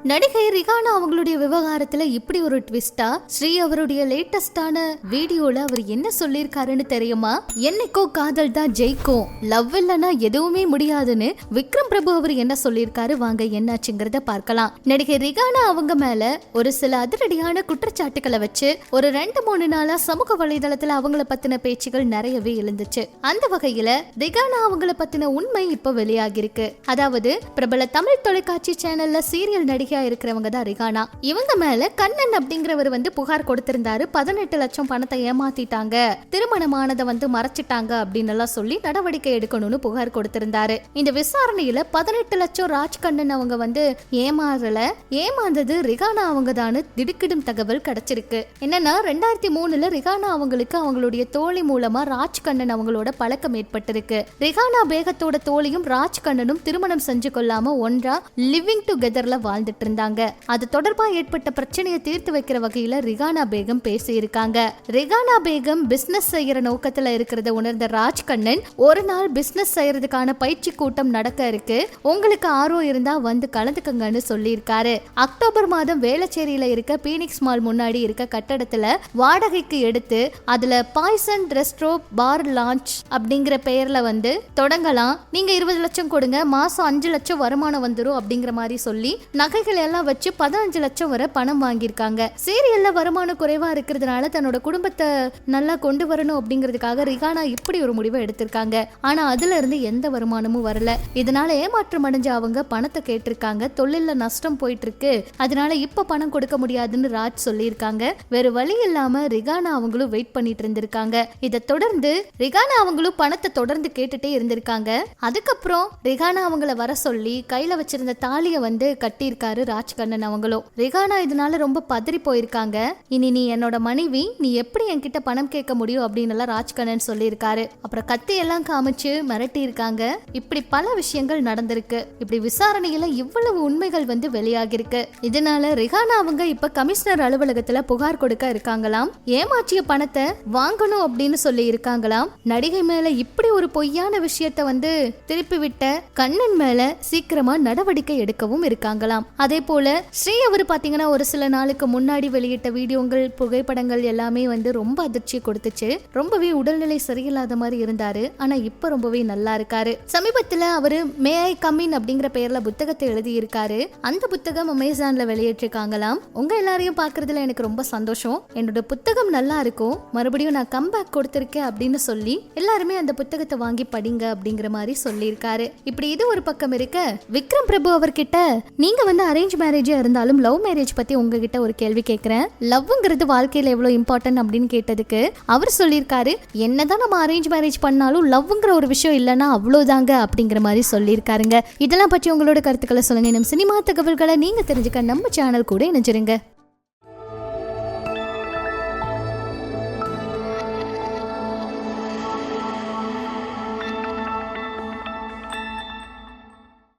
நடிகை ரிகானா அவங்களுடைய விவகாரத்துல இப்படி ஒரு ட்விஸ்டா ஸ்ரீ அவருடைய லேட்டஸ்டான வீடியோல அவர் என்ன சொல்லிருக்காருன்னு தெரியுமா? என்னைக்கோ காதல் தான் ஜெயிக்கும், லவ் இல்லனா எதுவுமே முடியாதுன்னு விக்ரம் பிரபு அவர் என்ன சொல்லிருக்காரு, வாங்க என்னாச்சுங்கிறத பார்க்கலாம். நடிகை ரிகானா அவங்க மேல ஒரு சில அதிரடியான குற்றச்சாட்டுகளை வச்சு ஒரு 2-3 நாளா சமூக வலைதளத்துல அவங்கள பத்தின பேச்சுகள் நிறையவே எழுந்துச்சு. அந்த வகையில ரிகானா அவங்கள பத்தின உண்மை இப்ப வெளியாகிருக்கு. அதாவது பிரபல தமிழ் தொலைக்காட்சி சேனல்ல சீரியல் நடிகை இருக்கிறவங்க தான் ரிகானா. இவங்க மேல கண்ணன் அப்படிங்கிறவர் புகார் கொடுத்திருந்தாரு. 18 லட்சம் பணத்தை ஏமாத்திட்டாங்க, திருமணமானதை மறைச்சிட்டாங்க அப்படின்னு எல்லாம் சொல்லி நடவடிக்கை எடுக்கணும்னு புகார் கொடுத்திருந்தாரு. இந்த விசாரணையில 18 லட்சம் ராஜ்கண்ணன் அவங்க ஏமாந்தது ரிகானா அவங்க தான் திடுக்கிடும் தகவல் கிடைச்சிருக்கு. என்னன்னா 2003 ரிகானா அவங்களுக்கு அவங்களுடைய தோழி மூலமா ராஜ்கண்ணன் அவங்களோட பழக்கம் ஏற்பட்டிருக்கு. ரிகானா பேகத்தோட தோழியும் ராஜ்கண்ணனும் திருமணம் செஞ்சு கொள்ளாம ஒன்றா லிவிங் டுகெதர்ல வாழ்ந்துட்டு இருந்தாங்க. அது தொடர்பா ஏற்பட்ட பிரச்சனையை தீர்த்து வைக்கிற வகையில ரிகானா பேகம் பேசி இருக்காங்க. ரிகானா பேகம் பிசினஸ் செய்யற நோக்கத்துல இருக்கிறத உணர்ந்த ராஜ்கண்ணன் ஒரு நாள் பிசினஸ் செய்யறதுக்கான பயிற்சி கூட்டம் நடக்க இருக்கு, உங்களுக்கு ஆர்வம் இருந்தா வந்து கலந்துக்கங்கன்னு சொல்லி இருக்காரு. அக்டோபர் மாதம் வேளச்சேரியில இருக்க பீனிக்ஸ் மால் முன்னாடி இருக்க கட்டடத்துல வாடகைக்கு எடுத்து அதுல பாய்சன் ரெஸ்ட்ரோ பார் லான்ச் அப்படிங்கிற பெயர்ல தொடங்கலாம், நீங்க 20 லட்சம் கொடுங்க, மாசம் 5 லட்சம் வருமானம் வந்துரும் அப்படிங்கிற மாதிரி சொல்லி நகைகள் எல்லாம் வச்சு 15 லட்சம் வரை பணம் வாங்கியிருக்காங்க. சீரியல்ல வருமானம் குறைவா இருக்கிறதுனால தன்னோட குடும்பத்தை நல்லா கொண்டு வரணும் அப்படிங்கிறதுக்காக ரிகானா இப்படி ஒரு முடிவை எடுத்திருக்காங்க. ஆனா அதுல இருந்து எந்த வருமானமும் வரல. இதனால ஏமாற்றம் அடைஞ்ச அவங்க பணத்தை கேட்டிருக்காங்க. தொழில நஷ்டம் போயிட்டு இருக்கு, அதனால இப்ப பணம் கொடுக்க முடியாதுன்னு ராஜ் சொல்லியிருக்காங்க. வேற வழி இல்லாம ரிகானா அவங்களும் வெயிட் பண்ணிட்டு இருந்திருக்காங்க. இதை தொடர்ந்து ரிகானா அவங்களும் பணத்தை தொடர்ந்து கேட்டுட்டே இருந்திருக்காங்க. அதுக்கப்புறம் ரிகானா அவங்கள வர சொல்லி கையில வச்சிருந்த தாலிய கட்டியிருக்காரு ராஜ்கண்ணன் அவங்களும். ரிகானா இதனால ரொம்ப பதறி போயிருக்காங்க. இனி நீ என்னோட மனைவி, நீ எப்படி என்கிட்ட பணம் கேட்க முடியும் அப்படின்னு ராஜ்கண்ணன் சொல்லியிருக்காரு. அப்புறம் கத்தி எல்லாம் காமிச்சு மிரட்டி இருக்காங்க. இப்படி பல விஷயங்கள் நடந்திருக்கு. இப்படி விசாரணையில இவ்வளவு உண்மைகள் வெளியாகிருக்கு. இதனால ரிகானா அவங்க இப்ப கமிஷனர் அலுவலகத்துல புகார் கொடுக்க இருக்காங்களாம். ஏமாற்றிய பணத்தை வாங்கணும் அப்படின்னு சொல்லி இருக்காங்களாம். நடிகை மேல இப்படி ஒரு பொய்யான விஷயத்தை திருப்பி விட்ட கண்ணன் மேல சீக்கிரமா நடவடிக்கை எடுக்கவும் இருக்காங்களாம். அதே போல ஸ்ரீ அவர் பாத்தீங்கன்னா ஒரு சில நாளுக்கு முன்னாடி வெளியிட்ட வீடியோங்கள் புகைப்படங்கள் எல்லாமே ரொம்ப அதிர்ச்சியை கொடுத்துச்சு. ரொம்பவே உடல்நிலை சரியில்லாத மாதிரி இருந்தாரு. ஆனா இப்ப ரொம்பவே நல்லா இருக்காரு. சமீபத்துல அவரு மே ஐ கம் இன் அப்படிங்கிற பெயர்ல புத்தகத்தை எழுதி இருக்காரு. அந்த புத்தகம் அமேசான்ல வெளியிட்டிருக்காங்களாம். உங்க எல்லாரையும் பாக்குறதுல எனக்கு ரொம்ப சந்தோஷம். என்னோட புத்தகம் நல்லா இருக்கும், மறுபடியும் நான் கம்பேக் கொடுத்திருக்கேன் அப்படின்னு சொல்லி எல்லாருமே அந்த புத்தகத்தை வாங்கி படிங்க அப்படிங்கிற மாதிரி சொல்லியிருக்காரு. இப்படி இது ஒரு பக்கம் இருக்க, விக்ரம் பிரபு அவர்கிட்ட நீங்க அரேஞ்ச் மேரேஜா இருந்தாலும் லவ் மேரேஜ் பத்தி உங்ககிட்ட ஒரு கேள்வி கேட்கிறேன், லவ்ங்கிறது வாழ்க்கையில எவ்வளவு இம்பார்ட்டன்ட் அப்படின்னு கேட்டதுக்கு அவர் சொல்லியிருக்காரு, என்னதான் நம்ம அரேஞ்ச் மேரேஜ் பண்ணாலும் லவ்ங்கிற ஒரு விஷயம் இல்லைன்னா அவ்வளவுதாங்க அப்படிங்கிற மாதிரி சொல்லியிருக்காருங்க. இதெல்லாம் பற்றி உங்களோட கருத்துக்களை சொல்லுங்க. நம்ம சினிமா தகவல்களை நீங்க தெரிஞ்சுக்க நம்ம சேனல் கூட இணைஞ்சிருங்க.